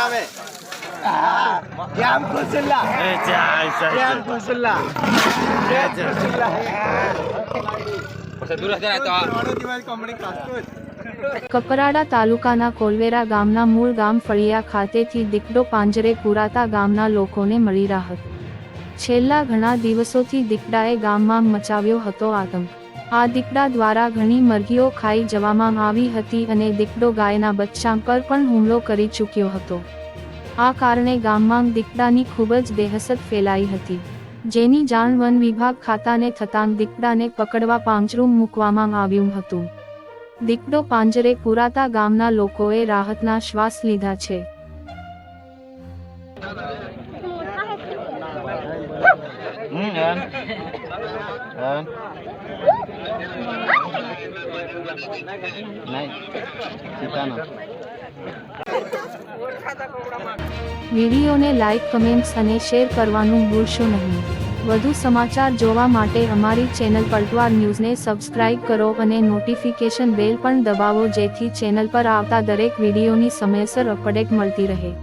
આવે યામ કુસુલ્લા યામ કુસુલ્લા કપરાડા તાલુકાના કોલવેરા ગામના મૂળ ગામ ફળિયા ખાતેથી દીપડો પાંજરે પુરાતા ગામના લોકોને મળી રાહત. છેલ્લા ઘણા દિવસોથી દીપડાએ ગામમાં મચાવ્યો હતો આતંક. આ દીપડા દ્વારા ઘણી મરઘીઓ ખાઈ જવામાં આવી હતી અને દીપડો ગાયના બચ્ચા પર પણ હુમલો કરી ચૂક્યો હતો. આ કારણે ગામમાં દીપડાની ખૂબ જ દહેશત ફેલાઈ હતી, જેની જાણ વન વિભાગ ખાતાને થતાં દીપડાને પકડવા પાંજરું મૂકવામાં આવ્યું હતું. દીપડો પાંજરે પુરાતા ગામના લોકોએ રાહતના શ્વાસ લીધા છે. વિડીયોને લાઈક, કમેન્ટ્સ અને શેર કરવાનું ભૂલશો નહીં. વધુ સમાચાર જોવા માટે અમારી ચેનલ પલટવાર ન્યૂઝને સબસ્ક્રાઇબ કરો અને નોટિફિકેશન બેલ પણ દબાવો જેથી ચેનલ પર આવતા દરેક વિડીયોની સમયસર અપડેટ મળતી રહે.